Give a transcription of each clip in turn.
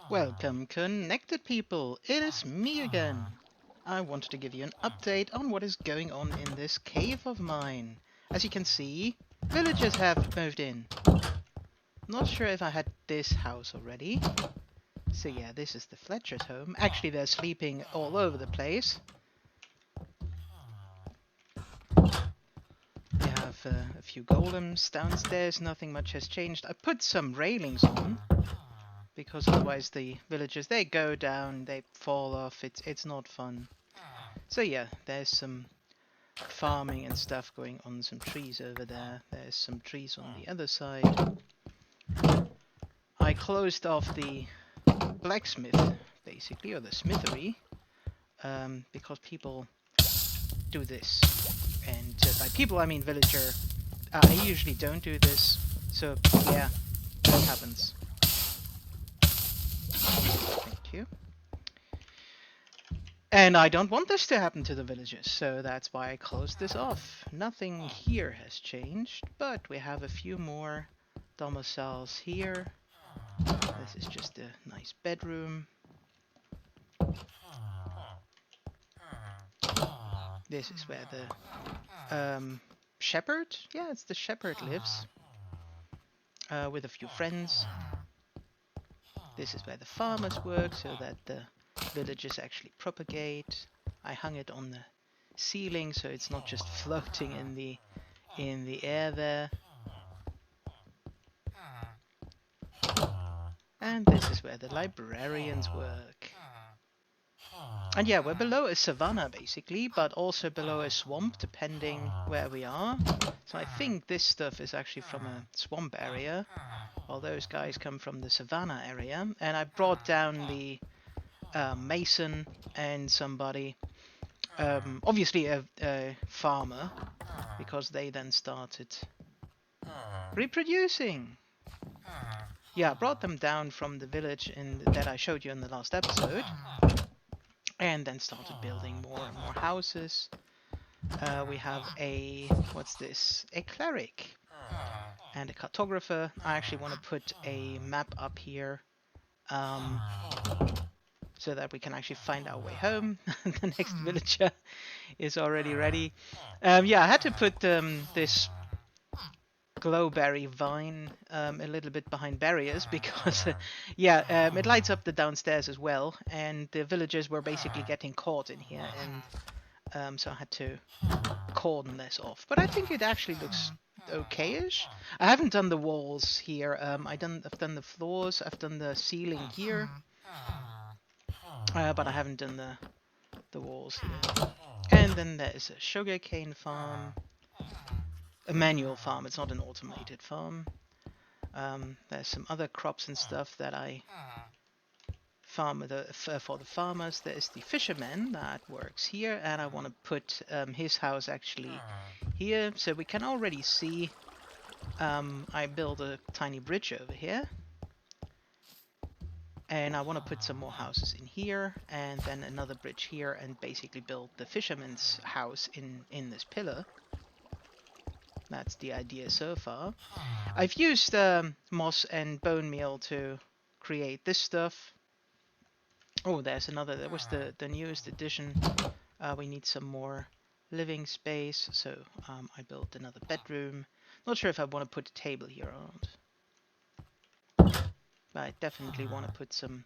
Welcome, connected people. It is me again. I wanted to give you an update on what is going on in this cave of mine. As you can see, villagers have moved in. Not sure if I had this house already. So yeah, this is the Fletcher's home. Actually, they're sleeping all over the place. We have a few golems downstairs. Nothing much has changed. I put some railings on, because otherwise the villagers, they go down, they fall off. It's not fun. So yeah, there's some farming and stuff going on, some trees over there. There's some trees on the other side. I closed off the blacksmith, basically, or the smithery, because people do this. And by people I mean villager. I usually don't do this, so yeah, that happens. Thank you. And I don't want this to happen to the villagers, so that's why I closed this off. Nothing here has changed, but we have a few more domiciles here. This is just a nice bedroom. This is where the shepherd, yeah, it's the shepherd lives, with a few friends. This is where the farmers work, so that the villagers actually propagate. I hung it on the ceiling, so it's not just floating in the air there. And this is where the librarians work. And yeah, we're below a savanna basically, but also below a swamp, depending where we are. So I think this stuff is actually from a swamp area, while those guys come from the savanna area. And I brought down the mason and somebody, obviously a farmer, because they then started reproducing. Yeah, I brought them down from the village that I showed you in the last episode, and then started building more and more houses. We have a, what's this? A cleric and a cartographer. I actually want to put a map up here, so that we can actually find our way home. The next villager is already ready. Yeah, I had to put this glowberry vine a little bit behind barriers because yeah, it lights up the downstairs as well, and the villagers were basically getting caught in here, and so I had to cordon this off. But I think it actually looks okay-ish. I haven't done the walls here. I've done the floors. I've done the ceiling here, but I haven't done the walls here. And then there's a sugarcane farm. A manual farm, it's not an automated farm. There's some other crops and stuff that I farm for the farmers. There's the fisherman that works here, and I want to put his house actually here, so we can already see. I build a tiny bridge over here, and I want to put some more houses in here, and then another bridge here, and basically build the fisherman's house in this pillar. That's the idea so far. I've used moss and bone meal to create this stuff. Oh, there's another. That was the newest addition. We need some more living space, so I built another bedroom. Not sure if I want to put a table here or not. But I definitely want to put some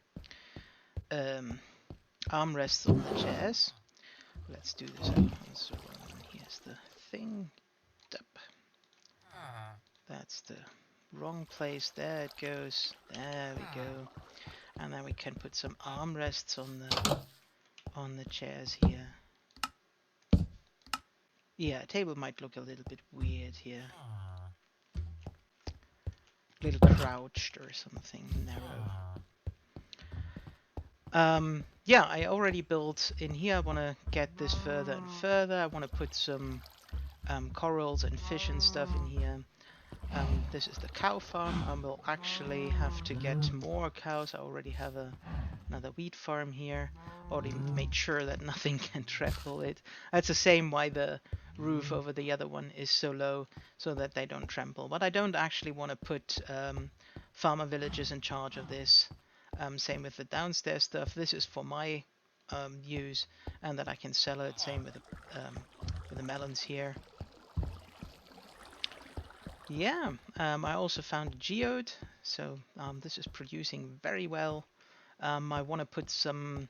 armrests on the chairs. Let's do this. So here's the thing. That's the wrong place. There it goes. There we go. And then we can put some armrests on the chairs here. Yeah, a table might look a little bit weird here. A little crouched or something narrow. Yeah, I already built in here. I want to get this further and further. I want to put some corals and fish and stuff in here. This is the cow farm. I will actually have to get more cows. I already have another wheat farm here. Already made sure that nothing can trample it. That's the same why the roof over the other one is so low, so that they don't trample. But I don't actually want to put farmer villagers in charge of this. Same with the downstairs stuff. This is for my use, and that I can sell it. Same with the melons here. Yeah, I also found a geode, so this is producing very well. I want to put some,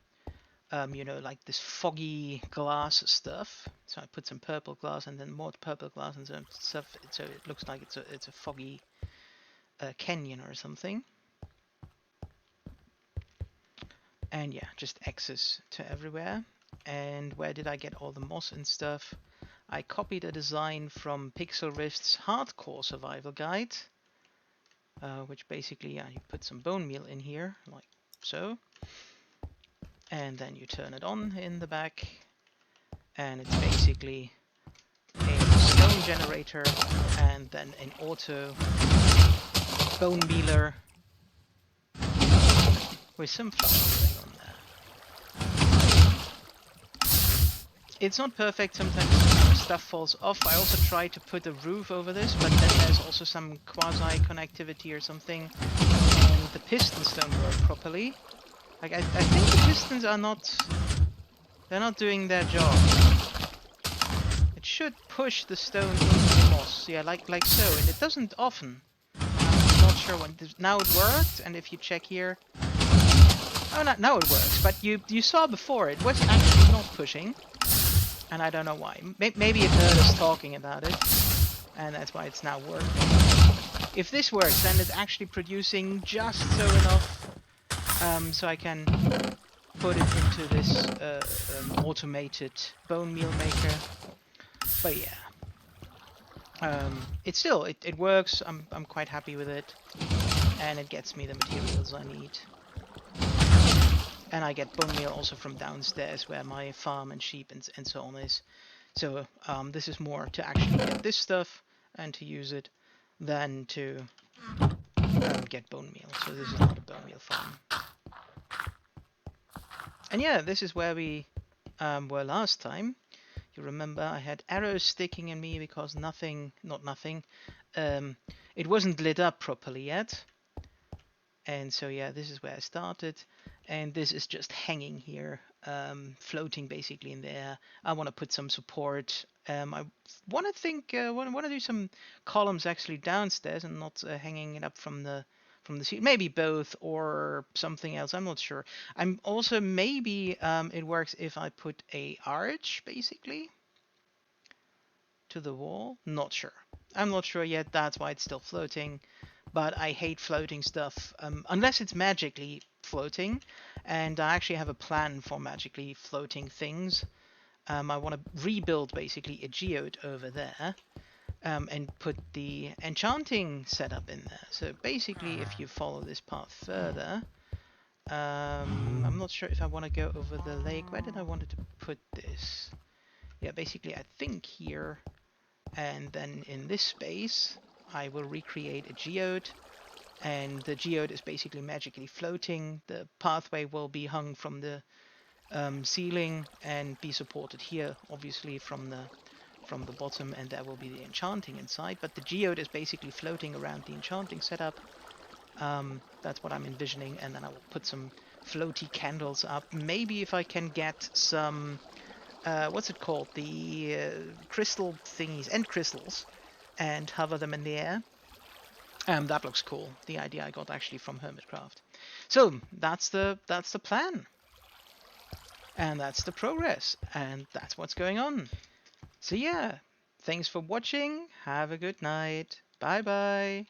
you know, like this foggy glass stuff. So I put some purple glass and then more purple glass and some stuff, so it looks like it's a foggy canyon or something. And yeah, just access to everywhere. And where did I get all the moss and stuff? I copied a design from Pixel Rift's Hardcore Survival Guide, which basically you put some bone meal in here, like so, and then you turn it on in the back, and it's basically a stone generator and then an auto bone mealer with some flowers on there. It's not perfect, sometimes stuff falls off. I also tried to put a roof over this, but then there's also some quasi-connectivity or something, and the pistons don't work properly. Like, I think the pistons are not... they're not doing their job. It should push the stone into the moss, yeah, like so, and it doesn't often. I'm not sure when... now it worked, and if you check here... oh, no, now it works, but you saw before, it was actually not pushing. And I don't know why. Maybe it heard us talking about it, and that's why it's now working. If this works, then it's actually producing just so enough, so I can put it into this automated bone meal maker. But yeah, it still it works. I'm quite happy with it, and it gets me the materials I need. And I get bone meal also from downstairs where my farm and sheep and so on is. So this is more to actually get this stuff and to use it than to get bone meal. So this is not a bone meal farm. And yeah, this is where we were last time. You remember I had arrows sticking in me because it wasn't lit up properly yet. And so yeah, this is where I started. And this is just hanging here, floating basically in the air. I want to put some support. I want to do some columns actually downstairs and not hanging it up from the ceiling. Maybe both or something else. I'm not sure. I'm also maybe it works if I put a arch basically to the wall. Not sure. I'm not sure yet. That's why it's still floating. But I hate floating stuff unless it's magically floating, and I actually have a plan for magically floating things. I want to rebuild basically a geode over there and put the enchanting setup in there. So basically, if you follow this path further, I'm not sure if I want to go over the lake. Where did I want to put this? Yeah, basically I think here, and then in this space I will recreate a geode, and the geode is basically magically floating. The pathway will be hung from the ceiling and be supported here, obviously from the bottom, and there will be the enchanting inside. But the geode is basically floating around the enchanting setup. That's what I'm envisioning, and then I will put some floaty candles up. Maybe if I can get some, what's it called? The crystal thingies, end crystals, and hover them in the air. That looks cool. The idea I got actually from Hermitcraft. So that's the plan, and that's the progress, and that's what's going on. So yeah, thanks for watching. Have a good night. Bye bye.